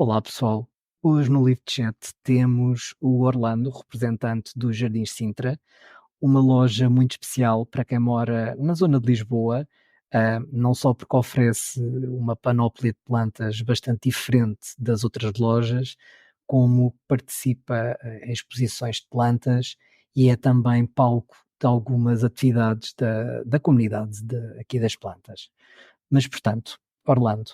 Olá pessoal, hoje no Live Chat temos o Orlando, representante do Jardins Sintra, uma loja muito especial para quem mora na zona de Lisboa, não só porque oferece uma panóplia de plantas bastante diferente das outras lojas, como participa em exposições de plantas e é também palco de algumas atividades da comunidade aqui das plantas. Mas, portanto, Orlando,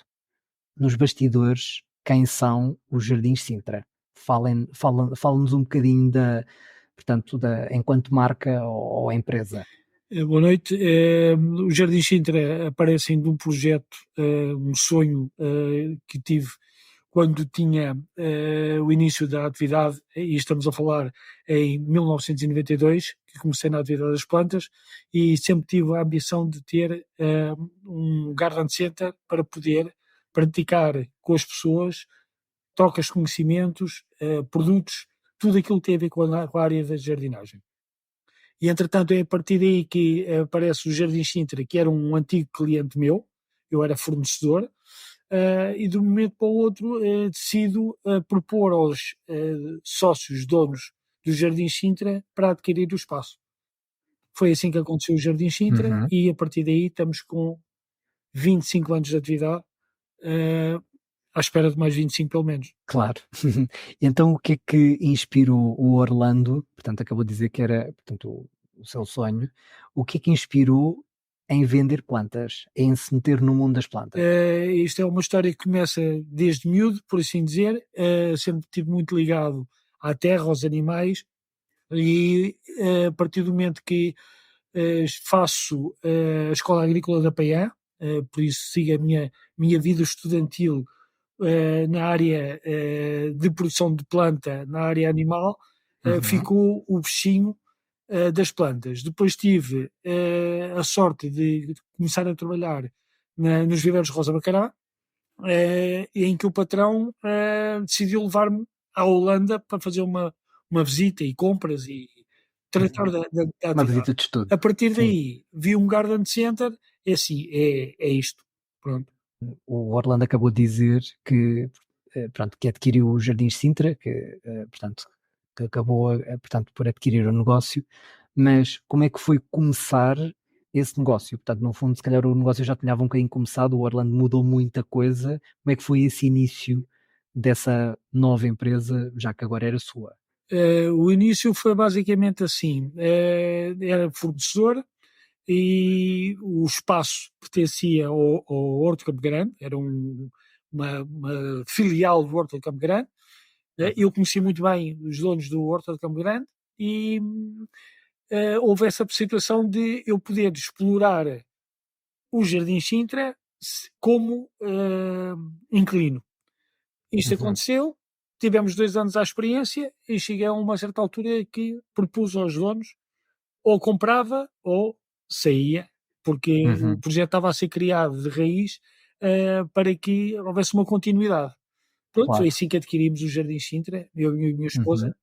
nos bastidores, quem são os Jardins Sintra? Falem-nos um bocadinho portanto, enquanto marca ou empresa. Boa noite. Os Jardins Sintra aparecem de um projeto, um sonho que tive quando tinha o início da atividade, e estamos a falar em 1992, que comecei na atividade das plantas, e sempre tive a ambição de ter um garden center para poder praticar com as pessoas trocas de conhecimentos, produtos, tudo aquilo que tem a ver com a área da jardinagem. E, entretanto, é a partir daí que aparece o Jardim Sintra, que era um antigo cliente meu, eu era fornecedor, e de um momento para o outro decido propor aos sócios donos do Jardim Sintra para adquirir o espaço. Foi assim que aconteceu o Jardim Sintra e a partir daí estamos com 25 anos de atividade, à espera de mais 25 pelo menos. Claro. Então o que é que inspirou o Orlando, portanto acabou de dizer que era, portanto, o seu sonho, o que é que inspirou em vender plantas, em se meter no mundo das plantas? Isto é uma história que começa desde miúdo, por assim dizer, sempre estive muito ligado à terra, aos animais, e a partir do momento que faço a Escola Agrícola da Paiã, por isso sigo a minha vida estudantil na área de produção de planta, na área animal, ficou o bichinho das plantas. Depois tive a sorte de começar a trabalhar nos viveiros Rosa Bacará, em que o patrão decidiu levar-me à Holanda para fazer uma visita e compras e tratar da Uma atividade. visita de estudo. A partir Sim. daí, vi um garden center, é assim, é isto, pronto. O Orlando acabou de dizer que, pronto, que adquiriu o Jardins Sintra, portanto, que acabou, portanto, por adquirir o negócio, mas como é que foi começar esse negócio? Portanto, no fundo, se calhar o negócio já tinha um bocadinho começado, o Orlando mudou muita coisa. Como é que foi esse início dessa nova empresa, já que agora era sua? O início foi basicamente assim, era fornecedor e o espaço pertencia ao Horto Campo Grande, era uma filial do Horto Campo Grande. Eu conheci muito bem os donos do Horto Campo Grande e houve essa situação de eu poder explorar o Jardim Sintra como inquilino. Isto aconteceu, tivemos 2 anos à experiência e cheguei a uma certa altura que propus aos donos ou comprava ou saía, porque o projeto estava a ser criado de raiz para que houvesse uma continuidade. Pronto, foi Claro. assim que adquirimos o Jardim Sintra, eu e a minha esposa,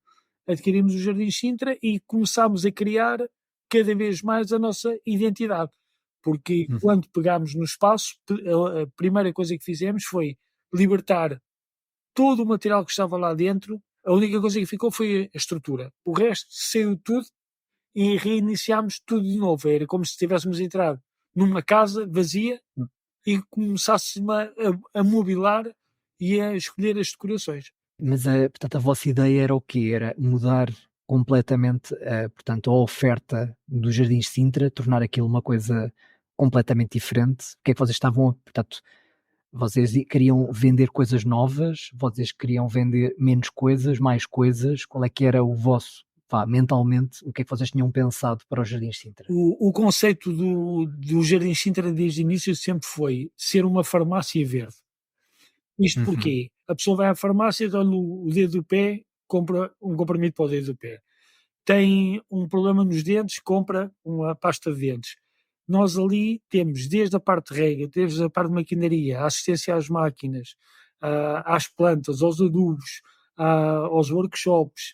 adquirimos o Jardim Sintra e começámos a criar cada vez mais a nossa identidade. Porque quando pegámos no espaço, a primeira coisa que fizemos foi libertar todo o material que estava lá dentro, a única coisa que ficou foi a estrutura. O resto saiu tudo e reiniciámos tudo de novo. Era como se tivéssemos entrado numa casa vazia e começássemos a mobilar e a escolher as decorações. Mas, portanto, a vossa ideia era o quê? Era mudar completamente, portanto, a oferta do Jardins Sintra, tornar aquilo uma coisa completamente diferente? O que é que vocês estavam, portanto, vocês queriam vender coisas novas? Vocês queriam vender menos coisas, mais coisas? Qual é que era o vosso, mentalmente, o que é que vocês tinham pensado para os Jardins Sintra? O conceito do Jardim Sintra desde o início sempre foi ser uma farmácia verde. Isto porquê? A pessoa vai à farmácia, dá-lhe o dedo do pé, compra um comprimido para o dedo do pé. Tem um problema nos dentes, compra uma pasta de dentes. Nós ali temos desde a parte de rega, desde a parte de maquinaria, a assistência às máquinas, às plantas, aos adubos, aos workshops,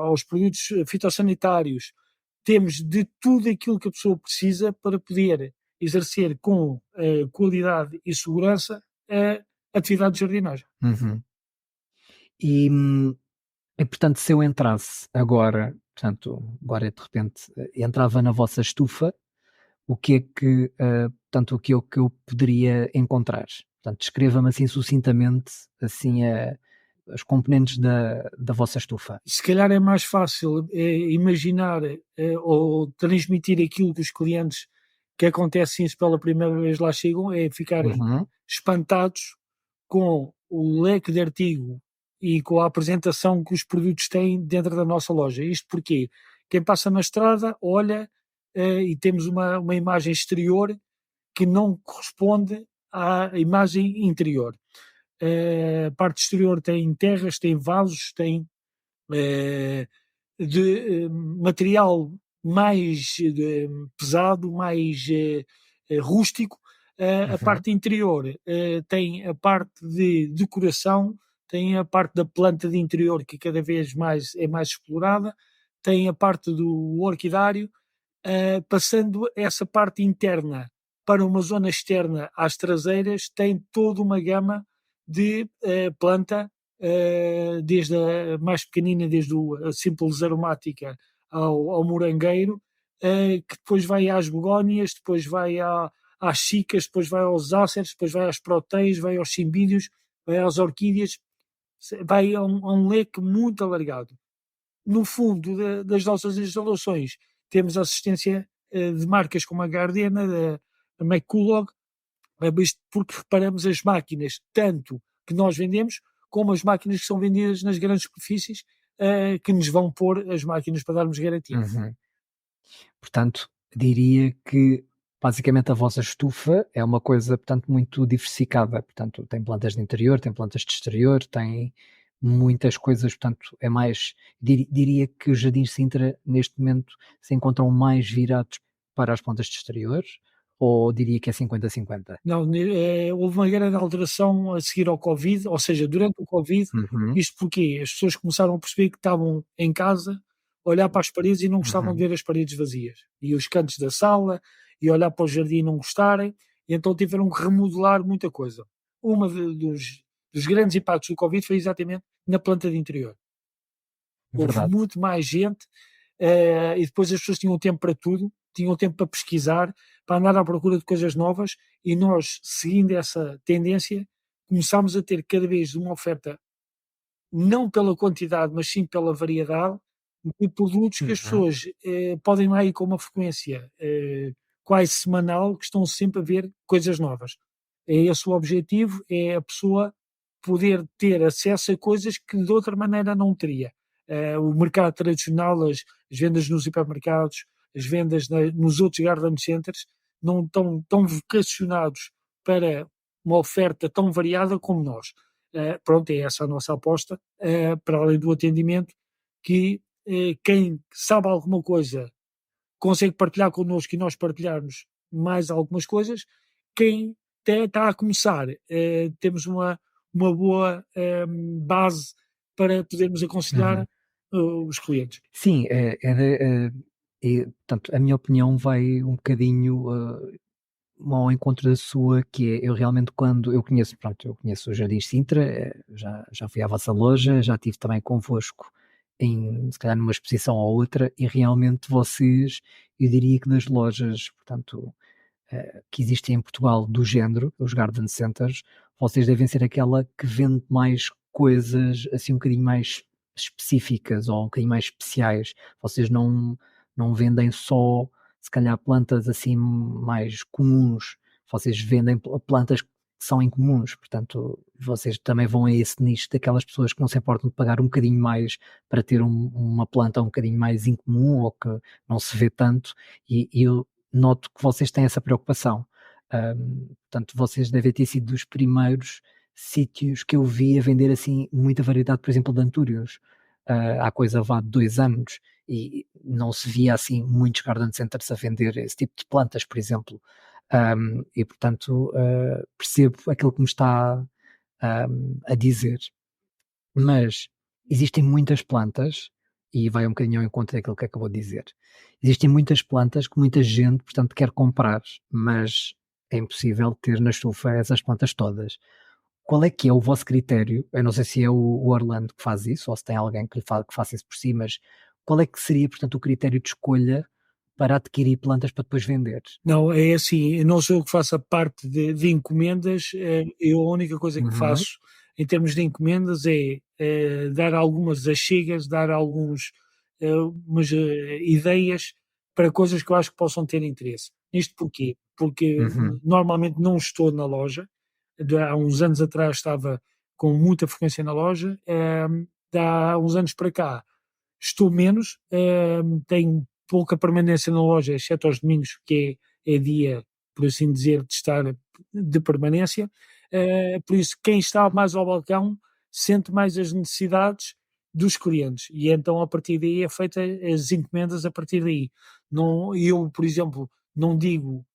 aos produtos fitossanitários. Temos de tudo aquilo que a pessoa precisa para poder exercer com qualidade e segurança atividade de jardinagem. Uhum. E, portanto, se eu entrasse agora, portanto, agora de repente entrava na vossa estufa, o que é que, portanto, que eu poderia encontrar? Portanto, descreva-me assim sucintamente, assim, os componentes da vossa estufa. Se calhar é mais fácil imaginar ou transmitir aquilo que os clientes que acontecem se pela primeira vez lá chegam, é ficarem Uhum. espantados com o leque de artigo e com a apresentação que os produtos têm dentro da nossa loja. Isto porque quem passa na estrada olha e temos uma imagem exterior que não corresponde à imagem interior. A parte exterior tem terras, tem vasos, tem de material mais pesado, mais rústico. A Uhum. parte interior tem a parte de decoração, tem a parte da planta de interior que cada vez mais é mais explorada, tem a parte do orquidário, passando essa parte interna para uma zona externa às traseiras, tem toda uma gama de planta, desde a mais pequenina, desde a simples aromática ao morangueiro, que depois vai às begónias, depois vai às chicas, depois vai aos áceres, depois vai às protéis, vai aos cimbídeos, vai às orquídeas, vai a um leque muito alargado. No fundo das nossas instalações temos assistência de marcas como a Gardena, a McCulloch, isto porque reparamos as máquinas, tanto que nós vendemos, como as máquinas que são vendidas nas grandes superfícies, que nos vão pôr as máquinas para darmos garantia. Uhum. Portanto, diria que basicamente a vossa estufa é uma coisa, portanto, muito diversificada. Portanto, tem plantas de interior, tem plantas de exterior, tem muitas coisas, portanto, é mais. Diria que os Jardins de Sintra, neste momento, se encontram mais virados para as plantas de exterior, ou diria que é 50-50? Não, houve uma grande alteração a seguir ao Covid, ou seja, durante o Covid, Uhum, isto porque as pessoas começaram a perceber que estavam em casa, a olhar para as paredes e não gostavam de uhum, ver as paredes vazias. E os cantos da sala, e olhar para o jardim e não gostarem, e então tiveram que remodelar muita coisa. Dos grandes impactos do Covid foi exatamente na planta de interior. Houve verdade. muito mais gente, e depois as pessoas tinham tempo para tudo, tinham tempo para pesquisar, para andar à procura de coisas novas, e nós, seguindo essa tendência, começámos a ter cada vez uma oferta, não pela quantidade, mas sim pela variedade, de produtos que as Uhum, pessoas podem lá ir com uma frequência quase semanal, que estão sempre a ver coisas novas. É esse o objetivo, é a pessoa poder ter acesso a coisas que de outra maneira não teria. O mercado tradicional, as vendas nos hipermercados, as vendas nos outros garden centers, não estão tão vocacionados para uma oferta tão variada como nós. Pronto, é essa a nossa aposta, para além do atendimento, que quem sabe alguma coisa consegue partilhar connosco e nós partilharmos mais algumas coisas. Quem está a começar, temos uma boa base para podermos uhum. aconselhar os clientes. Sim, portanto, a minha opinião vai um bocadinho ao encontro da sua, que é, eu realmente quando eu conheço, pronto, eu conheço o Jardins Sintra, já fui à vossa loja, já estive também convosco em, se calhar numa exposição ou outra, e realmente vocês, eu diria que das lojas, portanto, que existem em Portugal do género, os garden centers, vocês devem ser aquela que vende mais coisas assim um bocadinho mais específicas ou um bocadinho mais especiais. Vocês não vendem só, se calhar, plantas assim mais comuns. Vocês vendem plantas que são incomuns, portanto, vocês também vão a esse nicho daquelas pessoas que não se importam de pagar um bocadinho mais para ter uma planta um bocadinho mais incomum ou que não se vê tanto, e eu noto que vocês têm essa preocupação. Portanto, vocês devem ter sido dos primeiros sítios que eu vi a vender assim muita variedade, por exemplo, de antúrios. Há coisa vá de 2 anos e não se via assim muitos garden centers a vender esse tipo de plantas, por exemplo. E portanto percebo aquilo que me está a dizer. Mas existem muitas plantas, e vai um bocadinho ao encontro daquilo que acabou de dizer. Existem muitas plantas que muita gente, portanto, quer comprar, mas é impossível ter na estufa essas plantas todas. qual é que é o vosso critério? Eu não sei se é o Orlando que faz isso, ou se tem alguém que faça isso por si, mas qual é que seria, portanto, o critério de escolha para adquirir plantas para depois vender? Não, é assim, eu não sou eu que faço a parte de encomendas, eu a única coisa que Uhum, faço em termos de encomendas é dar algumas achegas, dar alguns, umas ideias para coisas que eu acho que possam ter interesse. Isto porquê? Porque uhum, normalmente não estou na loja, há uns anos atrás estava com muita frequência na loja, há uns anos para cá estou menos, tenho pouca permanência na loja, exceto aos domingos, que é dia, por assim dizer, de estar de permanência. Por isso, quem está mais ao balcão sente mais as necessidades dos clientes e então a partir daí é feita as encomendas a partir daí. Não, eu, por exemplo, não digo,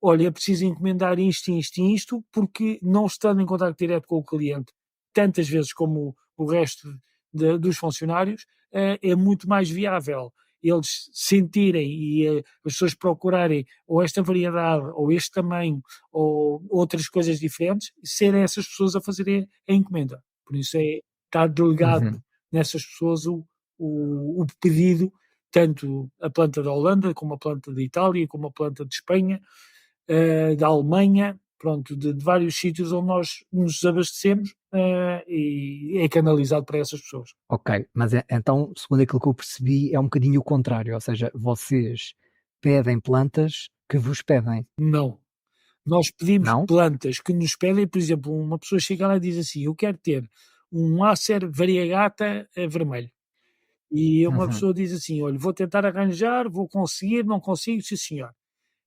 olha, é preciso encomendar isto, isto e isto, porque não estando em contato direto com o cliente, tantas vezes como o resto dos funcionários, é muito mais viável eles sentirem e as pessoas procurarem ou esta variedade, ou este tamanho, ou outras coisas diferentes, serem essas pessoas a fazerem a encomenda. Por isso está delegado uhum. nessas pessoas o pedido, tanto a planta da Holanda, como a planta da Itália, como a planta de Espanha, da Alemanha, pronto, de vários sítios onde nós nos abastecemos, e é canalizado para essas pessoas. Ok, mas então, segundo aquilo que eu percebi, é um bocadinho o contrário, ou seja, vocês pedem plantas que vos pedem, Não. Nós pedimos não? plantas que nos pedem, por exemplo, uma pessoa chega lá e diz assim: "Eu quero ter um Acer variegata, vermelho". E uma Uhum, pessoa diz assim: "Olha, vou tentar arranjar, vou conseguir, não consigo, sim senhor".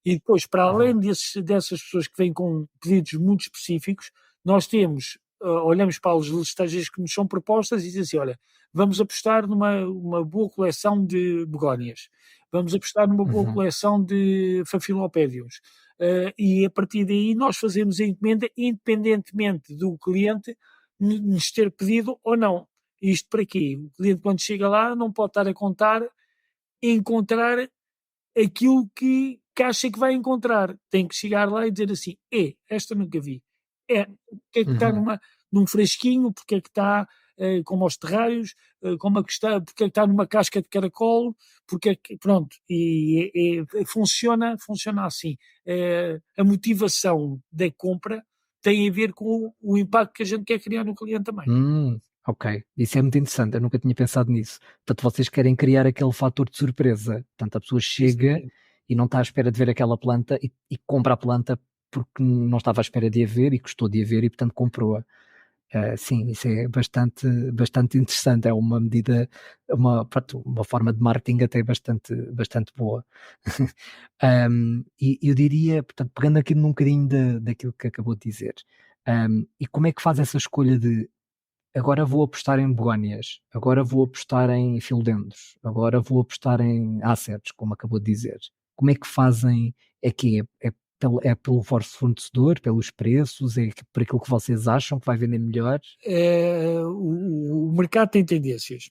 E depois, para além dessas pessoas que vêm com pedidos muito específicos, nós temos, olhamos para as listagens que nos são propostas e dizemos assim: olha, vamos apostar numa uma boa coleção de begónias, vamos apostar numa boa uhum, coleção de fafilopédios. E a partir daí nós fazemos a encomenda independentemente do cliente nos ter pedido ou não. Isto para quê? O cliente, quando chega lá, não pode estar a contar encontrar aquilo que acha que vai encontrar. Tem que chegar lá e dizer assim: esta nunca vi. Porque é que está uhum. num fresquinho, porque é que está como aos terrários, como é que está, porque é que está numa casca de caracol, porque é que, pronto, funciona assim. A motivação da compra tem a ver com o impacto que a gente quer criar no cliente também. Ok, isso é muito interessante, eu nunca tinha pensado nisso. Portanto, vocês querem criar aquele fator de surpresa. Portanto, a pessoa chega Exatamente. e não está à espera de ver aquela planta e compra a planta porque não estava à espera de a ver e gostou de a ver e, portanto, comprou-a. Sim, isso é bastante interessante. É uma medida, pronto, uma forma de marketing até bastante boa. E eu diria, portanto, pegando aqui num bocadinho daquilo que acabou de dizer, e como é que faz essa escolha de agora vou apostar em begónias, agora vou apostar em filodendros, agora vou apostar em acers, como acabou de dizer. Como é que fazem? É que é pelo vosso fornecedor, pelos preços, é por aquilo que vocês acham que vai vender melhor? O mercado tem tendências.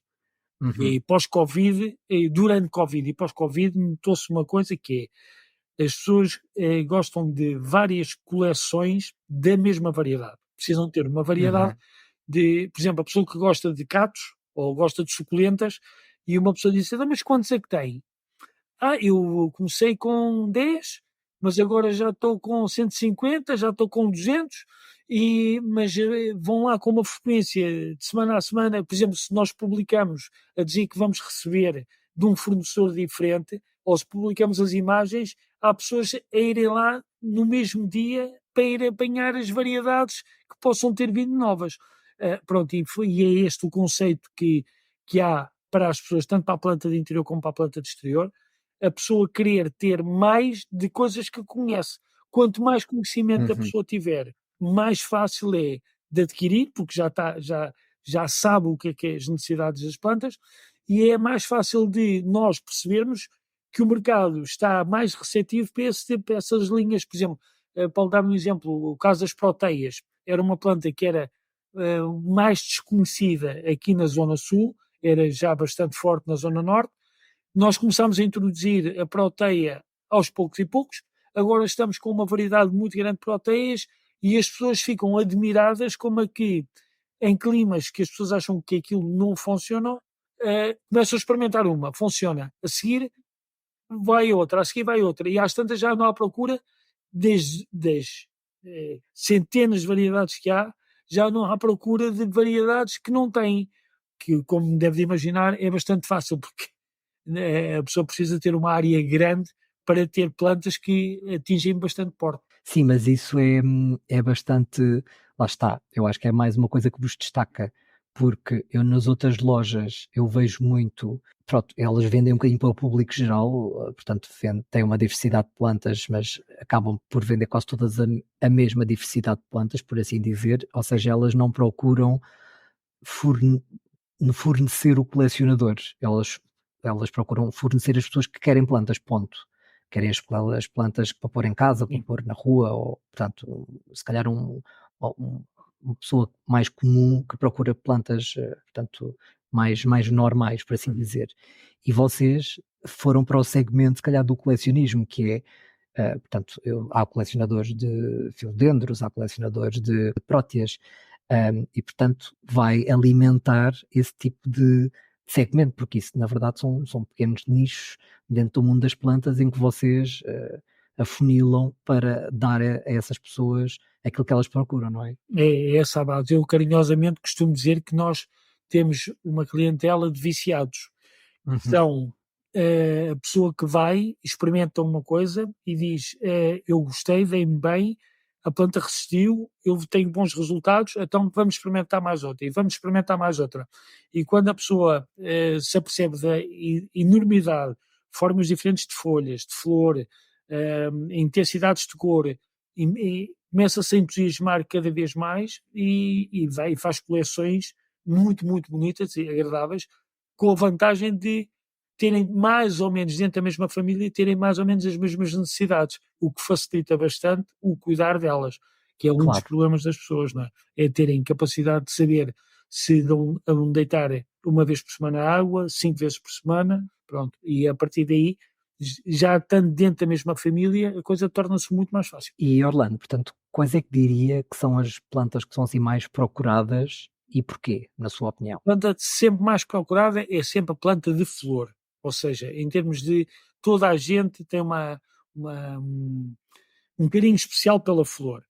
Uhum, E pós-Covid, durante Covid e pós-Covid, notou-se uma coisa que é, as pessoas gostam de várias coleções da mesma variedade. Precisam ter uma variedade uhum, de, por exemplo, a pessoa que gosta de catos ou gosta de suculentas, e uma pessoa diz, "Ah, mas quantos é que tem?" Eu comecei com 10, mas agora já estou com 150, já estou com 200, mas vão lá com uma frequência de semana a semana. Por exemplo, se nós publicamos a dizer que vamos receber de um fornecedor diferente, ou se publicamos as imagens, há pessoas a irem lá no mesmo dia para ir apanhar as variedades que possam ter vindo novas. Pronto, e é este o conceito que há para as pessoas, tanto para a planta de interior como para a planta de exterior, a pessoa querer ter mais de coisas que conhece. Quanto mais conhecimento a uhum, pessoa tiver, mais fácil é de adquirir, porque já sabe o que é as necessidades das plantas, e é mais fácil de nós percebermos que o mercado está mais receptivo para essas linhas. Por exemplo, para lhe dar um exemplo, o caso das proteias, era uma planta que era mais desconhecida aqui na Zona Sul, era já bastante forte na Zona Norte. Nós começámos a introduzir a proteia aos poucos e poucos, agora estamos com uma variedade muito grande de proteias e as pessoas ficam admiradas como é que em climas que as pessoas acham que aquilo não funciona, começam a experimentar uma, funciona. A seguir vai outra, a seguir vai outra. E às tantas já não há procura das centenas de variedades que há, já não há procura de variedades que não têm, que, como deve imaginar, é bastante fácil, porque a pessoa precisa ter uma área grande para ter plantas que atingem bastante porte. Sim, mas isso é bastante. Lá está, eu acho que é mais uma coisa que vos destaca, porque eu nas outras lojas eu vejo muito. Pronto, elas vendem um bocadinho para o público geral, portanto, têm uma diversidade de plantas, mas acabam por vender quase todas a mesma diversidade de plantas, por assim dizer, ou seja, elas não procuram forne- fornecer o colecionador, elas procuram fornecer as pessoas que querem plantas, ponto. Querem as plantas para pôr em casa, para Sim. pôr na rua, ou, portanto, se calhar uma pessoa mais comum que procura plantas, portanto, mais normais, por assim dizer. E vocês foram para o segmento, se calhar, do colecionismo, que é, portanto, há colecionadores de filodendros, há colecionadores de próteas, e portanto vai alimentar esse tipo de segmento, porque isso na verdade são pequenos nichos dentro do mundo das plantas em que vocês afunilam para dar a essas pessoas aquilo que elas procuram, não é? É essa a base. Eu carinhosamente costumo dizer que nós temos uma clientela de viciados. Uhum. São a pessoa que vai, experimenta uma coisa e diz: eu gostei, dei-me bem, a planta resistiu, eu tenho bons resultados, então vamos experimentar mais outra e vamos experimentar mais outra. E quando a pessoa se apercebe da enormidade, formas diferentes de folhas, de flor, intensidades de cor, e começa-se a entusiasmar cada vez mais e vai e faz coleções muito, muito bonitas e agradáveis, com a vantagem de terem mais ou menos dentro da mesma família, terem mais ou menos as mesmas necessidades, o que facilita bastante o cuidar delas, que é um dos Claro. problemas das pessoas, não é? É terem capacidade de saber se vão deitar uma vez por semana água, 5 vezes por semana, pronto, e a partir daí, já estando dentro da mesma família, a coisa torna-se muito mais fácil. E Orlando, portanto, quais é que diria que são as plantas que são assim mais procuradas e porquê, na sua opinião? A planta sempre mais procurada é sempre a planta de flor, ou seja, em termos de toda a gente tem uma um carinho especial pela flor.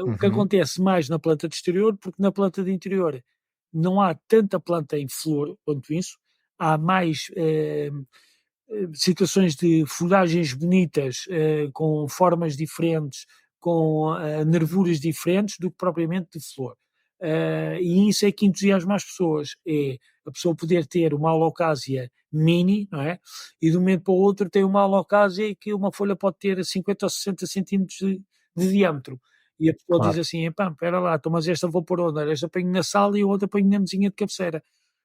O que Uhum. acontece mais na planta de exterior, porque na planta de interior não há tanta planta em flor quanto isso, há mais situações de folhagens bonitas, com formas diferentes, com nervuras diferentes do que propriamente de flor. E isso é que entusiasma as pessoas, é a pessoa poder ter uma alocásia mini, não é? E de um momento para o outro tem uma alocásia que uma folha pode ter 50 ou 60 centímetros de diâmetro. E a pessoa diz Claro. assim, epá, espera lá, então, mas esta vou pôr onde? Esta ponho na sala e a outra ponho na mesinha de cabeceira.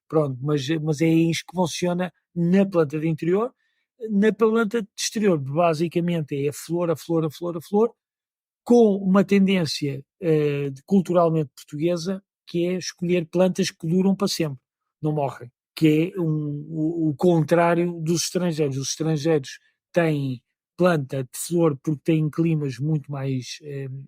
Pronto, mas é isso que funciona na planta de interior. Na planta de exterior, basicamente é a flor, a flor, a flor, a flor, com uma tendência culturalmente portuguesa, que é escolher plantas que duram para sempre, não morrem, que é o contrário dos estrangeiros. Os estrangeiros têm planta de flor porque têm climas muito mais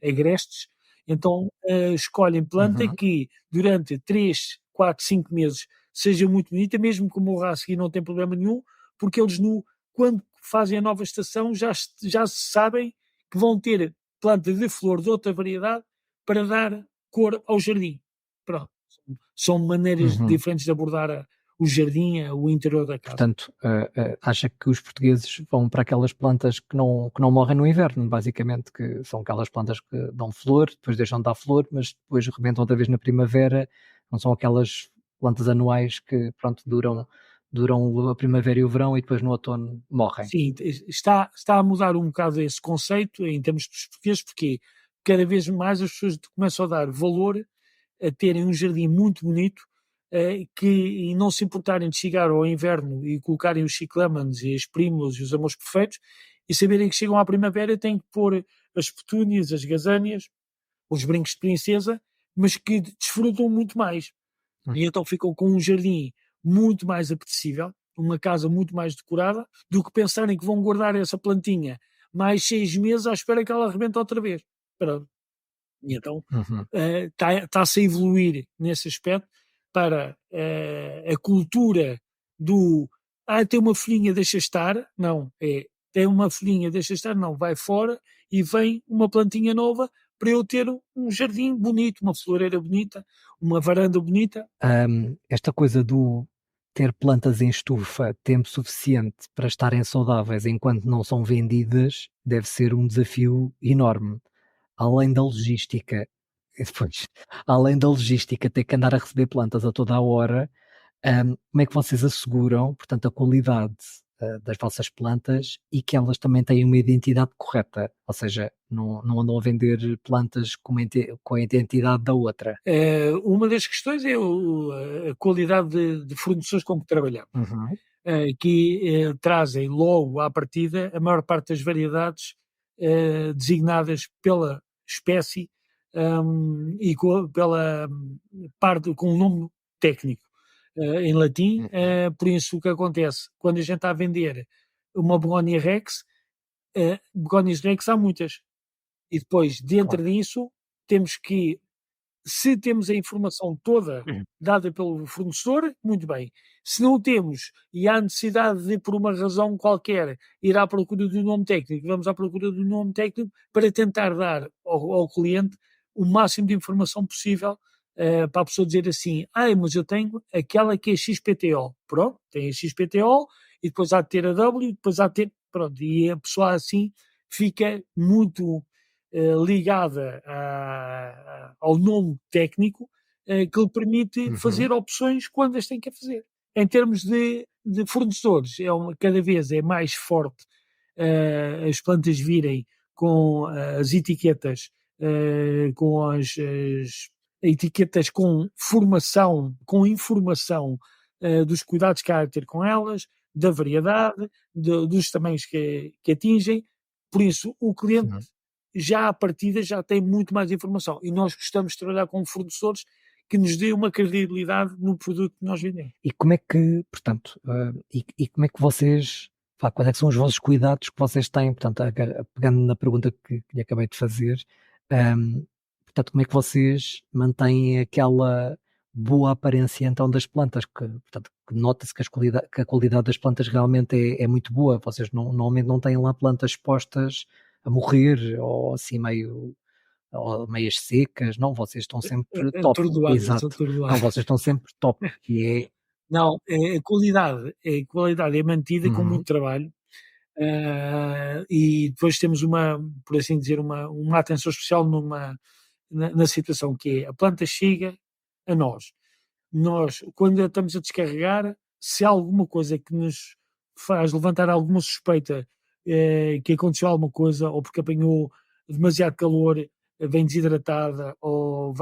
agrestes, então escolhem planta Uhum. que durante 3, 4, 5 meses seja muito bonita, mesmo que morra a seguir não tem problema nenhum, porque eles quando fazem a nova estação já sabem que vão ter planta de flor de outra variedade para dar cor ao jardim. Pronto. São maneiras Uhum. diferentes de abordar o jardim, o interior da casa. Portanto, acha que os portugueses vão para aquelas plantas que não morrem no inverno, basicamente, que são aquelas plantas que dão flor, depois deixam de dar flor, mas depois rebentam outra vez na primavera, não são aquelas plantas anuais que, pronto, duram a primavera e o verão e depois no outono morrem. Sim, está a mudar um bocado esse conceito em termos dos portugueses, porque cada vez mais as pessoas começam a dar valor a terem um jardim muito bonito, e não se importarem de chegar ao inverno e colocarem os ciclâmenes e as prímulas e os amores perfeitos, e saberem que chegam à primavera e têm que pôr as petúnias, as gazânias, os brincos de princesa, mas que desfrutam muito mais. Hum. E então ficam com um jardim muito mais apetecível, uma casa muito mais decorada, do que pensarem que vão guardar essa plantinha mais 6 meses à espera que ela arrebente outra vez. Pronto. E então Uhum. está-se a evoluir nesse aspecto para a cultura do tem uma folhinha, deixa estar, não, tem uma folhinha, deixa estar, não, vai fora e vem uma plantinha nova para eu ter um jardim bonito, uma floreira bonita, uma varanda bonita. Esta coisa do ter plantas em estufa tempo suficiente para estarem saudáveis enquanto não são vendidas, deve ser um desafio enorme. Além da logística, pois, além da logística, ter que andar a receber plantas a toda a hora, como é que vocês asseguram, portanto, a qualidade, das vossas plantas e que elas também têm uma identidade correta? Ou seja, não andam a vender plantas com a identidade da outra. Uma das questões é a qualidade de fornecedores com que trabalhamos, Uhum, que trazem logo à partida a maior parte das variedades designadas pela espécie e pela parte com o nome técnico em latim. uhum, Por isso, o que acontece quando a gente está a vender uma Begonia Rex, Begonias Rex há muitas, e depois, claro. dentro disso, temos que se temos a informação toda Uhum, dada pelo fornecedor, muito bem. Se não temos e há necessidade de, por uma razão qualquer, ir à procura do nome técnico, vamos à procura do nome técnico para tentar dar ao cliente o máximo de informação possível para a pessoa dizer assim: mas eu tenho aquela que é XPTO. Pronto, tem a XPTO e depois há de ter a W, depois há de ter. Pronto, e a pessoa assim fica muito ligada ao nome técnico que lhe permite uhum, fazer opções quando as tem que fazer. Em termos de fornecedores, cada vez é mais forte as plantas virem com as etiquetas, com as etiquetas com informação dos cuidados que há a ter com elas, da variedade, dos tamanhos que atingem. Por isso, o cliente uhum. já à partida já tem muito mais informação e nós gostamos de trabalhar com fornecedores que nos dê uma credibilidade no produto que nós vendemos. E como é que, portanto, e como é que vocês, pá, quais é que são os vossos cuidados que vocês têm? Portanto, pegando na pergunta que lhe acabei de fazer, hum, portanto, como é que vocês mantêm aquela boa aparência então das plantas? Que, portanto, que nota-se que, que a qualidade das plantas realmente é muito boa. Vocês normalmente não têm lá plantas expostas a morrer ou assim meio ou meias secas, não, vocês estão sempre top, Atordoadas, exato. Não, atordoadas. vocês estão sempre top, que é Não, a qualidade é mantida com muito uhum, trabalho. E depois temos por assim dizer, uma atenção especial na situação que é a planta chega a nós. Nós, quando a estamos a descarregar, se há alguma coisa que nos faz levantar alguma suspeita que aconteceu alguma coisa, ou porque apanhou demasiado calor, vem desidratada, ou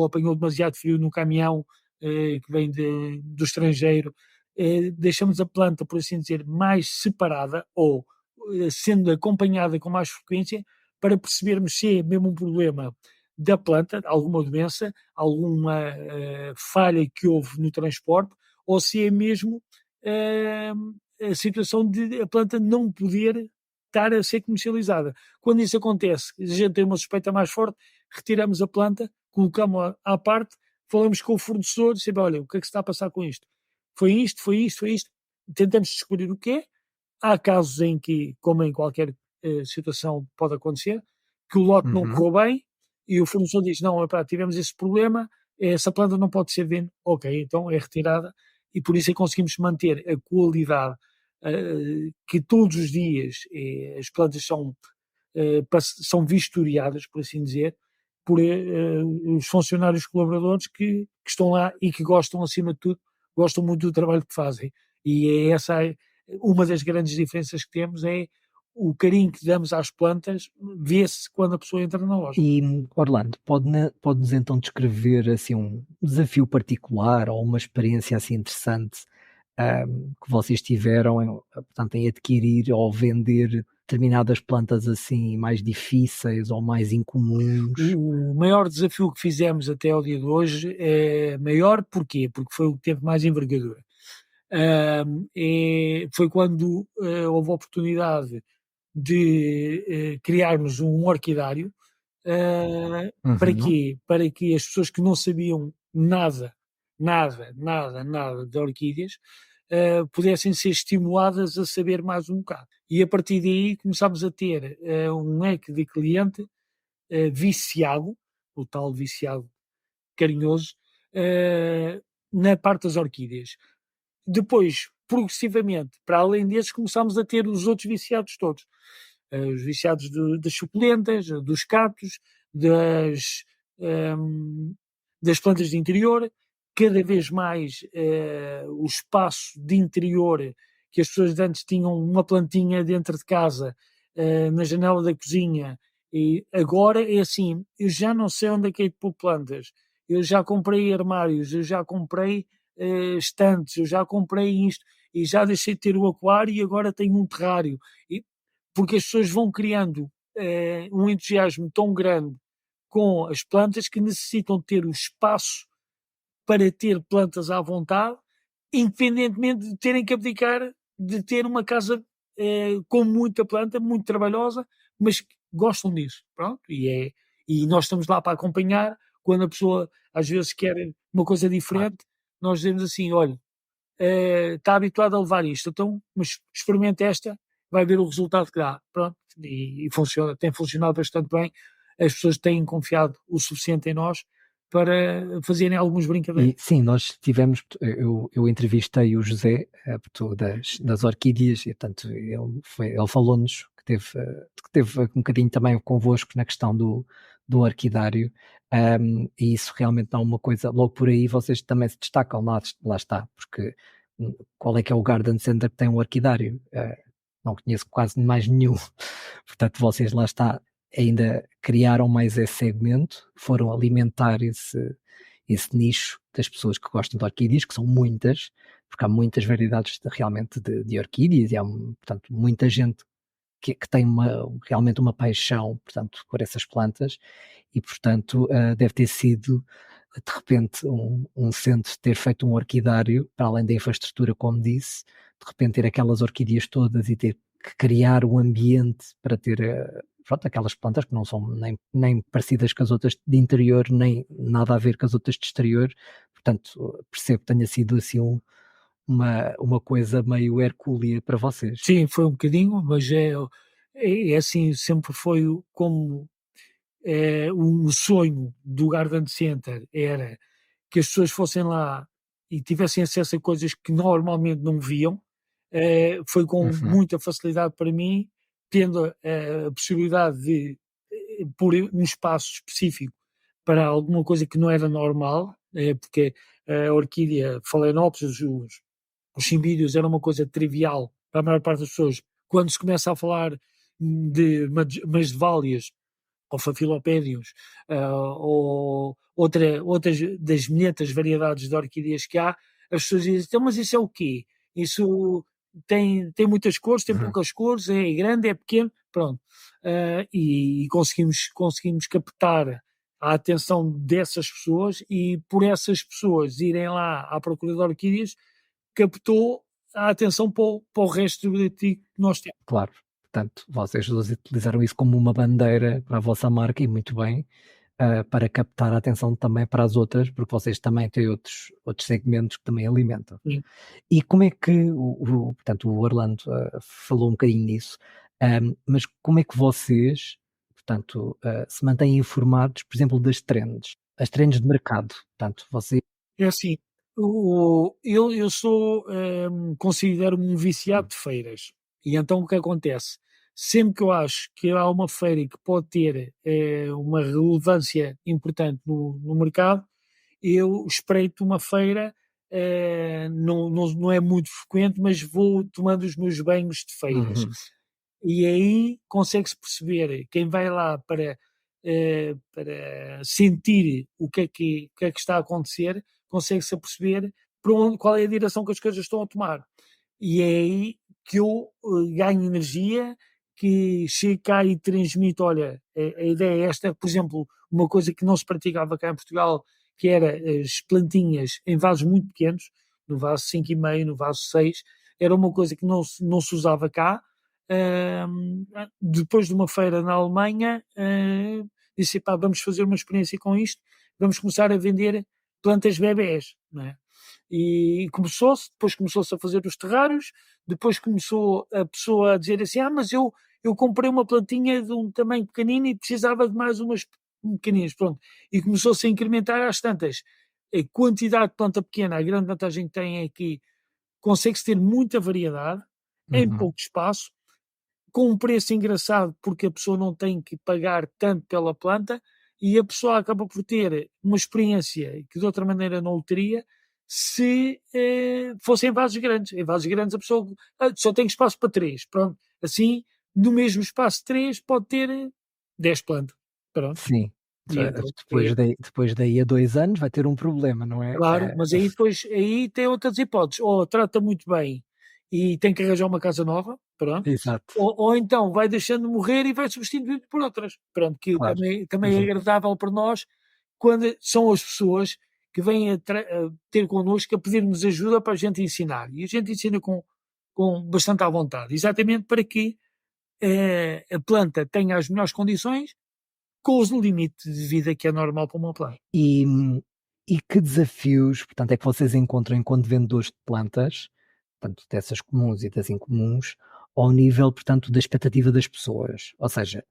apanhou demasiado frio no caminhão que vem do estrangeiro, deixamos a planta, por assim dizer, mais separada ou sendo acompanhada com mais frequência para percebermos se é mesmo um problema da planta, alguma doença, alguma falha que houve no transporte, ou se é mesmo a situação de a planta não poder estar a ser comercializada. Quando isso acontece, a gente tem uma suspeita mais forte, retiramos a planta, colocamos-a à parte, falamos com o fornecedor, sempre, olha, o que é que se está a passar com isto? Foi isto, foi isto, foi isto. Tentamos descobrir o que é. Há casos em que, como em qualquer situação pode acontecer, que o lote não uhum. correu bem e o fornecedor diz: não, epá, tivemos esse problema, essa planta não pode ser vendida. Ok, então é retirada e por isso é que conseguimos manter a qualidade que todos os dias as plantas são vistoriadas, por assim dizer, por os funcionários colaboradores que estão lá e que gostam, acima de tudo, gostam muito do trabalho que fazem. E é essa uma das grandes diferenças que temos é o carinho que damos às plantas, vê-se quando a pessoa entra na loja. E Orlando, pode-nos então descrever assim um desafio particular ou uma experiência assim interessante, que vocês tiveram portanto, em adquirir ou vender determinadas plantas assim mais difíceis ou mais incomuns? O maior desafio que fizemos até ao dia de hoje é maior, porquê? Porque foi o que teve mais envergadura. Foi quando houve a oportunidade de criarmos um orquidário Para Uhum. quê? Para que as pessoas que não sabiam nada, nada, nada, nada de orquídeas, pudessem ser estimuladas a saber mais um bocado. E a partir daí começámos a ter um leque de cliente viciado, o tal viciado carinhoso, eh, na parte das orquídeas. Depois, progressivamente, para além desses, começámos a ter os outros viciados todos. Os viciados das suculentas, dos cactos, das, ehm, das plantas de interior, cada vez mais o espaço de interior, que as pessoas de antes tinham uma plantinha dentro de casa, na janela da cozinha, e agora é assim, eu já não sei onde é que é de pôr plantas, eu já comprei armários, eu já comprei estantes, eu já comprei isto, e já deixei de ter o aquário e agora tenho um terrário. E, porque as pessoas vão criando um entusiasmo tão grande com as plantas que necessitam ter o espaço para ter plantas à vontade, independentemente de terem que abdicar de ter uma casa com muita planta, muito trabalhosa, mas que gostam disso. Pronto, e nós estamos lá para acompanhar. Quando a pessoa às vezes quer uma coisa Claro. diferente, nós dizemos assim: olha, está habituado a levar isto, então, mas experimente esta, vai ver o resultado que dá. Pronto, e funciona, tem funcionado bastante bem. As pessoas têm confiado o suficiente em nós para fazerem algumas E brincadeiras. sim, nós tivemos, eu entrevistei o José, das orquídeas, e portanto ele falou-nos que teve um bocadinho também convosco na questão do orquidário, e isso realmente é uma coisa, logo por aí vocês também se destacam, lá está, porque qual é que é o garden center que tem um orquidário? Não conheço quase mais nenhum, portanto vocês lá está, ainda criaram mais esse segmento, foram alimentar esse nicho das pessoas que gostam de orquídeas, que são muitas, porque há muitas variedades realmente de orquídeas e há, portanto, muita gente que tem realmente uma paixão, portanto, por essas plantas e, portanto, deve ter sido de repente um centro ter feito um orquidário, para além da infraestrutura, como disse, de repente ter aquelas orquídeas todas e ter que criar um ambiente para ter pronto, aquelas plantas que não são nem parecidas com as outras de interior, nem nada a ver com as outras de exterior, portanto percebo que tenha sido assim uma coisa meio hercúlea para vocês. Sim, foi um bocadinho, mas é assim, sempre foi como um sonho do Garden Center era que as pessoas fossem lá e tivessem acesso a coisas que normalmente não viam, foi com Uhum, muita facilidade para mim, tendo a possibilidade de pôr um espaço específico para alguma coisa que não era normal, porque a orquídea phalaenopsis, os cimbídeos era uma coisa trivial para a maior parte das pessoas. Quando se começa a falar de masdeválias ou fafilopédios, ou outras das milhentas variedades de orquídeas que há, as pessoas dizem, então, mas isso é o quê? Isso tem muitas cores, tem uhum. poucas cores, é grande, é pequeno, pronto. E conseguimos captar a atenção dessas pessoas e por essas pessoas irem lá à procura de orquídeas, captou a atenção para o resto do artigo que nós temos. Claro, portanto, vocês utilizaram isso como uma bandeira para a vossa marca e muito bem, para captar a atenção também para as outras, porque vocês também têm outros segmentos que também alimentam. Sim. E como é que portanto, o Orlando falou um bocadinho nisso, mas como é que vocês, portanto, se mantêm informados, por exemplo, das trends, as trends de mercado? Portanto, você. É assim, eu sou, considero-me um viciado de feiras. E então o que acontece? Sempre que eu acho que há uma feira que pode ter uma relevância importante no mercado, eu espreito uma feira, não é muito frequente, mas vou tomando os meus banhos de feiras. Uhum, E aí consegue-se perceber quem vai lá para sentir o que é que está a acontecer, consegue-se aperceber qual é a direção que as coisas estão a tomar. E é aí que eu ganho energia, que chego cá e transmito, olha, a ideia é esta, por exemplo, uma coisa que não se praticava cá em Portugal, que era as plantinhas em vasos muito pequenos, no vaso 5,5, no vaso 6, era uma coisa que não se usava cá. Depois de uma feira na Alemanha, disse, pá, vamos fazer uma experiência com isto, vamos começar a vender plantas bebés, não é? E depois começou-se a fazer os terrários, depois começou a pessoa a dizer assim, mas eu comprei uma plantinha de um tamanho pequenino e precisava de mais umas pequeninas, pronto. E começou-se a incrementar às tantas. A quantidade de planta pequena, a grande vantagem que tem é que consegue-se ter muita variedade, em Uhum. pouco espaço, com um preço engraçado, porque a pessoa não tem que pagar tanto pela planta e a pessoa acaba por ter uma experiência que de outra maneira não o teria se fosse em vasos grandes. Em vasos grandes a pessoa só tem espaço para 3. Pronto. Assim, no mesmo espaço de 3 pode ter 10 plantas. Pronto. Sim. E então, Depois daí a 2 anos vai ter um problema, não é? claro, mas aí depois aí tem outras hipóteses. Ou trata muito bem e tem que arranjar uma casa nova, pronto. Exato, Ou então vai deixando morrer e vai substituindo por outras. Pronto, que claro. também é Uhum. agradável para nós quando são as pessoas que vêm a ter connosco a pedir-nos ajuda para a gente ensinar. E a gente ensina com bastante à vontade, exatamente para que a planta tenha as melhores condições com os limites de vida que é normal para uma planta. E e que desafios, portanto, é que vocês encontram enquanto vendedores de plantas, tanto dessas comuns e das incomuns, ao nível, portanto, da expectativa das pessoas? Ou seja,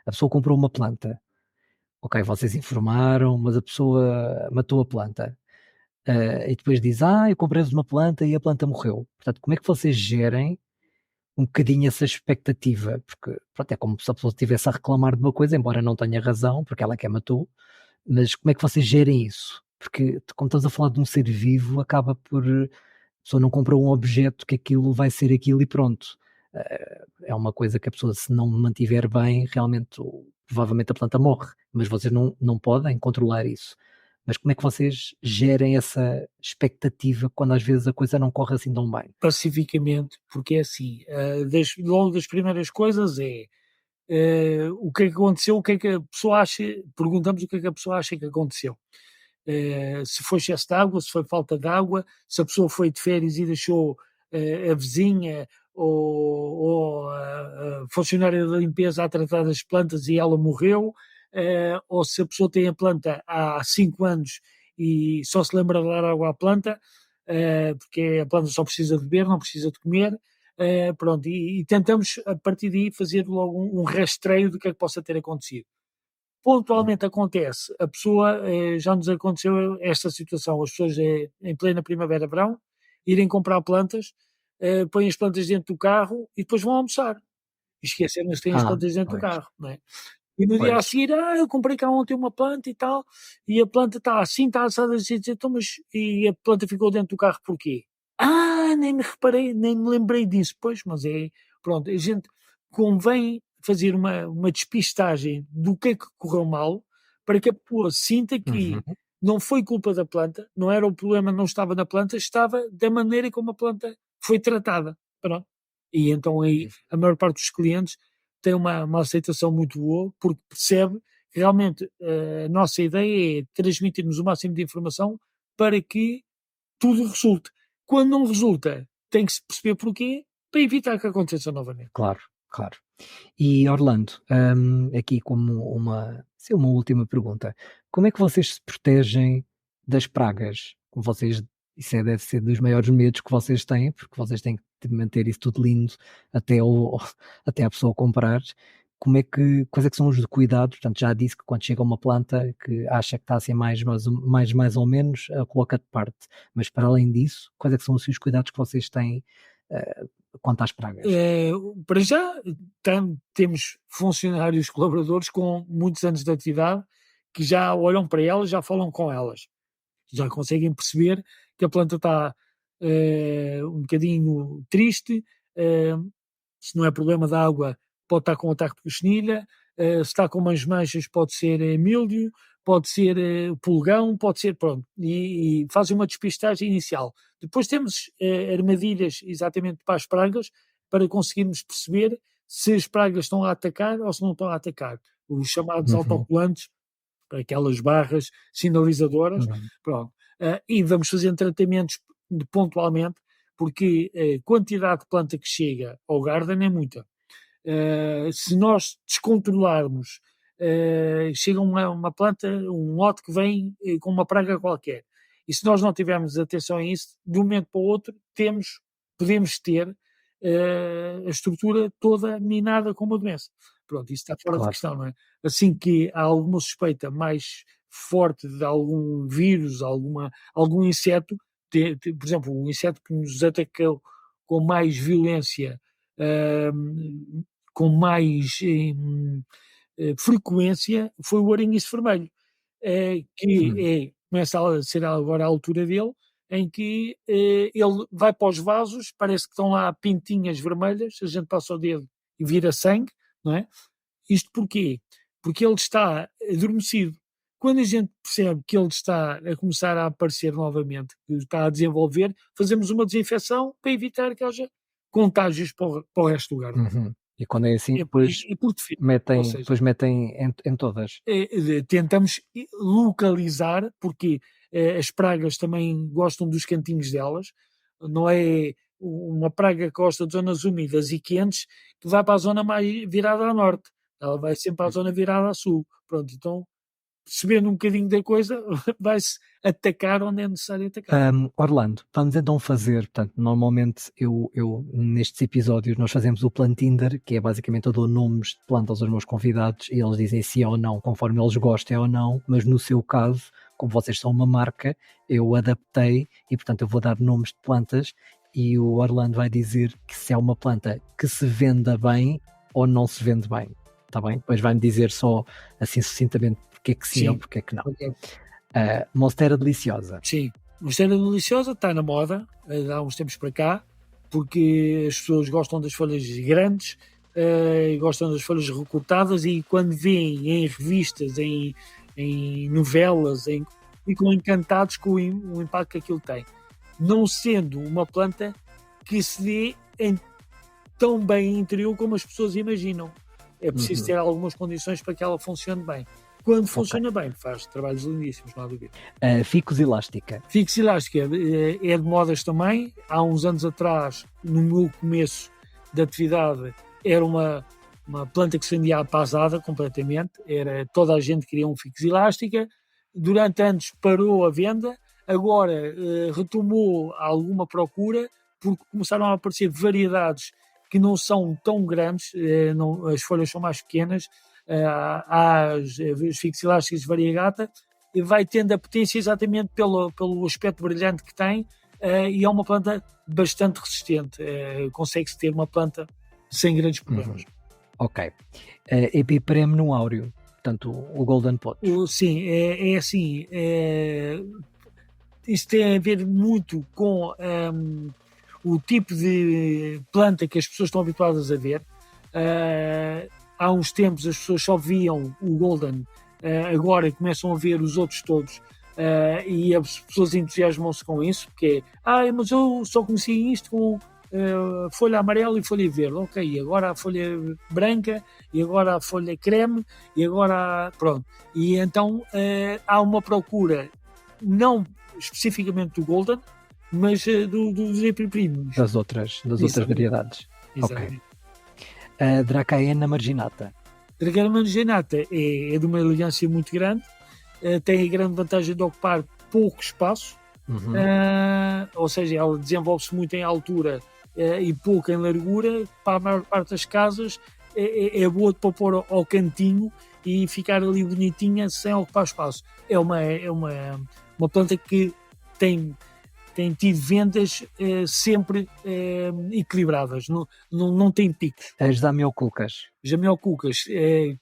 a pessoa comprou uma planta, ok, vocês informaram, mas a pessoa matou a planta, e depois diz: "Ah, eu comprei-vos uma planta e a planta morreu". Portanto, como é que vocês gerem um bocadinho essa expectativa? Porque, pronto, é como se a pessoa estivesse a reclamar de uma coisa, embora não tenha razão, porque ela é que a matou, mas como é que vocês gerem isso? Porque, como estamos a falar de um ser vivo, acaba por a pessoa não compra um objeto que aquilo vai ser aquilo e pronto. É uma coisa que a pessoa, se não mantiver bem, realmente, provavelmente a planta morre, mas vocês não podem controlar isso. Mas como é que vocês gerem essa expectativa quando às vezes a coisa não corre assim tão bem? Pacificamente, porque é assim, logo das primeiras coisas o que é que aconteceu, o que é que a pessoa acha, perguntamos o que é que a pessoa acha que aconteceu. Se foi excesso de água, se foi falta de água, se a pessoa foi de férias e deixou a vizinha ou a funcionária da limpeza a tratar das plantas e ela morreu, ou se a pessoa tem a planta há 5 anos e só se lembra de dar água à planta, porque a planta só precisa de beber, não precisa de comer. Pronto, e tentamos a partir daí fazer logo um rastreio do que é que possa ter acontecido. Pontualmente acontece, a pessoa, já nos aconteceu esta situação, as pessoas em plena primavera, verão, irem comprar plantas, põem as plantas dentro do carro e depois vão almoçar. E esqueceram-se que têm as Ah, plantas dentro do pois, carro, não é? E no dia a pois. seguir, eu comprei cá ontem uma planta e tal, e a planta está assim, está assada, assim, então, mas e a planta ficou dentro do carro porquê? Nem me reparei, nem me lembrei disso. Pois, mas pronto, a gente convém fazer uma despistagem do que correu mal, para que a pessoa sinta que Uhum. não foi culpa da planta, não era o problema, não estava na planta, estava da maneira como a planta foi tratada. Pronto. E então aí a maior parte dos clientes tem uma aceitação muito boa, porque percebe que realmente a nossa ideia é transmitirmos o máximo de informação para que tudo resulte. Quando não resulta, tem que se perceber porquê, para evitar que aconteça novamente. Claro, claro. E Orlando, aqui como uma última pergunta, como é que vocês se protegem das pragas? Vocês isso deve ser dos maiores medos que vocês têm, porque vocês têm que manter isso tudo lindo até o até a pessoa comprar. Quais é que são os cuidados? Portanto, já disse que quando chega uma planta que acha que está assim mais ou menos, coloca de parte. Mas para além disso, quais é que são os seus cuidados que vocês têm, quanto às pragas? Eh, para já, temos funcionários colaboradores com muitos anos de atividade que já olham para elas, já falam com elas, já conseguem perceber que a planta está um bocadinho triste, eh, se não é problema de água, pode estar com ataque de cochinilha, se está com umas manchas, pode ser míldio, pode ser pulgão, pode ser, pronto, e fazem uma despistagem inicial. Depois temos armadilhas exatamente para as pragas, para conseguirmos perceber se as pragas estão a atacar ou se não estão a atacar. Os chamados Uhum, autocolantes, aquelas barras sinalizadoras, uhum, pronto. E vamos fazendo tratamentos pontualmente, porque a quantidade de planta que chega ao garden é muita. Se nós descontrolarmos chega uma planta, um lote que vem com uma praga qualquer. E se nós não tivermos atenção a isso, de um momento para o outro, podemos ter a estrutura toda minada com uma doença. Pronto, isso está fora de questão, não é? Assim que há alguma suspeita mais forte de algum vírus, algum inseto, por exemplo, um inseto que nos atacou com mais violência, com mais frequência, foi o aranhiço vermelho, que começa a ser agora a altura dele, em que ele vai para os vasos, parece que estão lá pintinhas vermelhas, a gente passa o dedo e vira sangue, não é? Isto porquê? Porque ele está adormecido. Quando a gente percebe que ele está a começar a aparecer novamente, que está a desenvolver, fazemos uma desinfecção para evitar que haja contágios para o resto do garden. Uhum. E quando é assim, depois metem em todas. Tentamos localizar, porque as pragas também gostam dos cantinhos delas, não é uma praga que gosta de zonas úmidas e quentes que vai para a zona mais virada a norte, ela vai sempre para a zona virada a sul. Pronto, então, percebendo um bocadinho da coisa, vai-se atacar onde é necessário atacar. Orlando, vamos então fazer, portanto, normalmente eu nestes episódios nós fazemos o Plantinder, que é basicamente eu dou nomes de plantas aos meus convidados e eles dizem sim ou não, conforme eles gostem ou não, mas no seu caso, como vocês são uma marca, eu adaptei e portanto eu vou dar nomes de plantas e o Orlando vai dizer que se é uma planta que se venda bem ou não se vende bem, está bem? Depois vai-me dizer só assim sucintamente porque é que sim ou porque é que não. Okay. Monstera deliciosa. Sim, Monstera deliciosa está na moda há uns tempos para cá, porque as pessoas gostam das folhas grandes, gostam das folhas recortadas e quando veem em revistas, em novelas, ficam encantados com o impacto que aquilo tem. Não sendo uma planta que se dê tão bem em interior como as pessoas imaginam. É preciso ter algumas condições para que ela funcione bem. Quando funciona bem, faz trabalhos lindíssimos, não há dúvida. Ficus elástica. Ficus elástica é de modas também. Há uns anos atrás, no meu começo de atividade, era uma planta que se vendia à pasada completamente. Toda a gente queria um ficus elástica. Durante anos parou a venda. Agora retomou alguma procura, porque começaram a aparecer variedades que não são tão grandes, as folhas são mais pequenas. As ficus elásticas variegata e vai tendo a potência exatamente pelo aspecto brilhante que tem e é uma planta bastante resistente, consegue-se ter uma planta sem grandes problemas. Ok. Epipremnum áureo, portanto o Golden Pot. Sim, é assim, isso tem a ver muito com o tipo de planta que as pessoas estão habituadas a ver. Há uns tempos as pessoas só viam o Golden, agora começam a ver os outros todos e as pessoas entusiasmam-se com isso, porque mas eu só conhecia isto com folha amarela e folha verde, ok, agora a folha branca e agora a folha creme e agora pronto. E então há uma procura, não especificamente do Golden, mas dos epiprímios. Das outras variedades. Exatamente. Ok. A Dracaena marginata. Dracaena marginata é de uma elegância muito grande, tem a grande vantagem de ocupar pouco espaço, ou seja, ela desenvolve-se muito em altura e pouco em largura. Para a maior parte das casas é boa para pôr ao cantinho e ficar ali bonitinha sem ocupar espaço. É uma planta que tem tido vendas sempre equilibradas, não tem picos. As Jamioculcas. Jamioculcas,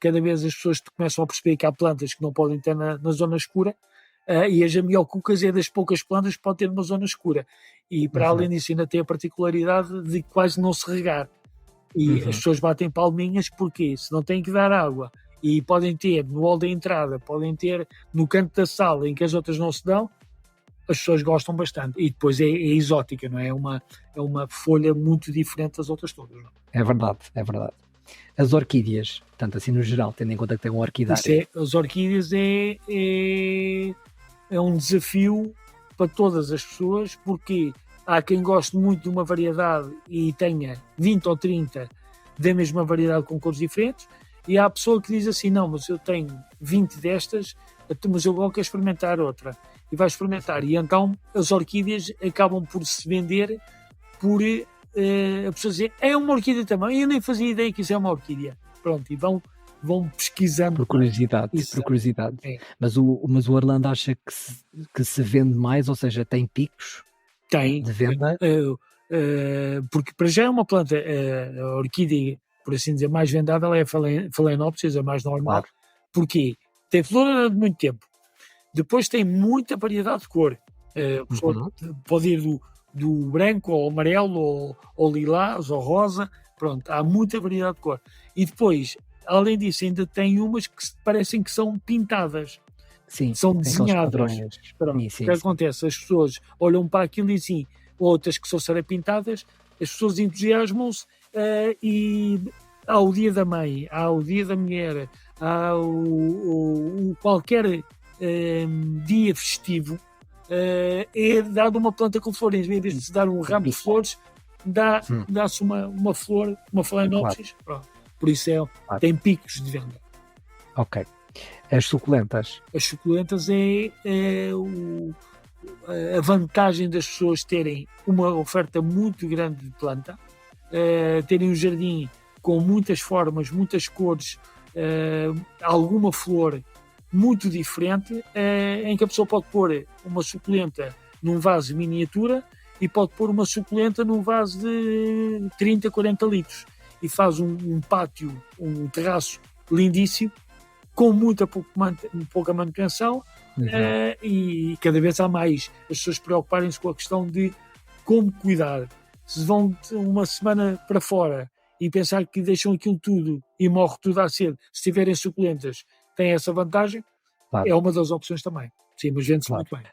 cada vez as pessoas começam a perceber que há plantas que não podem ter na zona escura, e as Jamioculcas é das poucas plantas que pode ter numa zona escura. E para além disso ainda tem a particularidade de quase não se regar. E as pessoas batem palminhas porque se não têm que dar água, e podem ter no hall da entrada, podem ter no canto da sala em que as outras não se dão, as pessoas gostam bastante. E depois é exótica, não é? É uma folha muito diferente das outras todas. Não? É verdade. As orquídeas, portanto, assim no geral, tendo em conta que tem um orquidário. As orquídeas é um desafio para todas as pessoas, porque há quem goste muito de uma variedade e tenha 20 ou 30 da mesma variedade com cores diferentes, E há a pessoa que diz assim, não, mas eu tenho 20 destas, mas eu agora quero experimentar outra. E vai experimentar. E então as orquídeas acabam por se vender por a pessoa dizer, é uma orquídea também, eu nem fazia ideia que isso é uma orquídea. Pronto, e vão pesquisando. Por curiosidade, por curiosidade. É. Mas o Orlando acha que se vende mais, ou seja, tem picos de venda? Porque para já é uma planta, a orquídea, por assim dizer, mais vendável é a Phalaenopsis, a mais normal. Claro. Porque tem flor durante muito tempo. Depois tem muita variedade de cor. Pode ir do branco ao amarelo ou lilás ou rosa. Pronto, há muita variedade de cor. E depois, além disso, ainda tem umas que parecem que são pintadas. Sim, são desenhadas. Pronto, o que acontece? As pessoas olham para aquilo e dizem, outras que são pintadas, as pessoas entusiasmam-se e há o dia da mãe, há o dia da mulher, há qualquer dia festivo, é dado uma planta com flores. Em vez de se dar um ramo de flores, dá-se uma flor, uma Phalaenopsis. Claro. Por isso tem picos de venda. Ok. As suculentas? As suculentas é a vantagem das pessoas terem uma oferta muito grande de planta, terem um jardim com muitas formas, muitas cores, alguma flor muito diferente, em que a pessoa pode pôr uma suculenta num vaso de miniatura e pode pôr uma suculenta num vaso de 30, 40 litros e faz um pátio, um terraço lindíssimo, com pouca manutenção. E cada vez há mais as pessoas preocuparem-se com a questão de como cuidar. Se vão uma semana para fora e pensar que deixam aquilo tudo e morre tudo à cedo, se tiverem suculentas, tem essa vantagem. Claro. É uma das opções também. Sim, mas vende-se muito bem.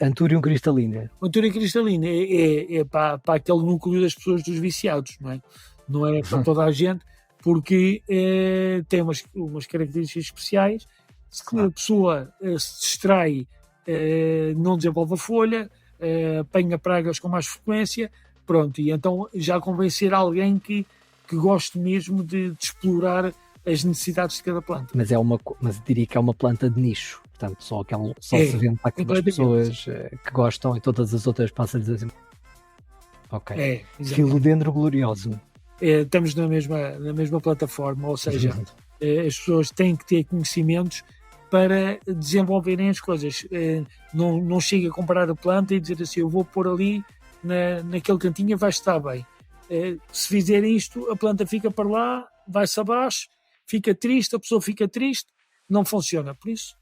Anthurium cristalina. Anthurium cristalina é para aquele núcleo das pessoas dos viciados, não é? Não é para toda a gente, porque tem umas características especiais. Se a pessoa se distrai, não desenvolve a folha, apanha pragas com mais frequência, pronto, e então já convencer alguém que goste mesmo de explorar as necessidades de cada planta. Mas diria que é uma planta de nicho, portanto só se vende para aquelas pessoas que gostam, e todas as outras passam-lhes assim. Ok. Philodendron gloriosum. Estamos na mesma plataforma, ou seja, as pessoas têm que ter conhecimentos para desenvolverem as coisas. Não chega a comprar a planta e dizer assim, eu vou pôr ali naquele cantinho, vai estar bem. Se fizer isto, a planta fica para lá, vai-se abaixo, fica triste, a pessoa fica triste, não funciona. Por isso,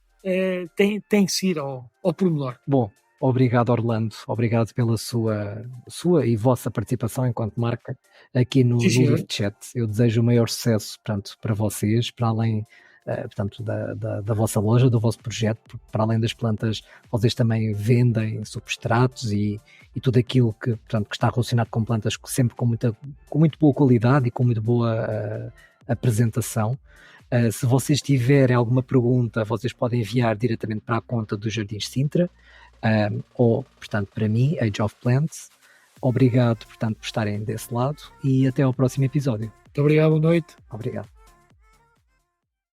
tem que se ir ao pormenor. Bom, obrigado Orlando, obrigado pela sua e vossa participação enquanto marca aqui no Live Chat. Eu desejo o maior sucesso, portanto, para vocês, para além portanto, da vossa loja, do vosso projeto, porque para além das plantas, vocês também vendem substratos e tudo aquilo que está relacionado com plantas sempre com muito boa qualidade e com muito boa apresentação. Se vocês tiverem alguma pergunta, vocês podem enviar diretamente para a conta do Jardins Sintra, ou, portanto, para mim, Age of Plants. Obrigado, portanto, por estarem desse lado e até ao próximo episódio. Muito obrigado, boa noite. Obrigado.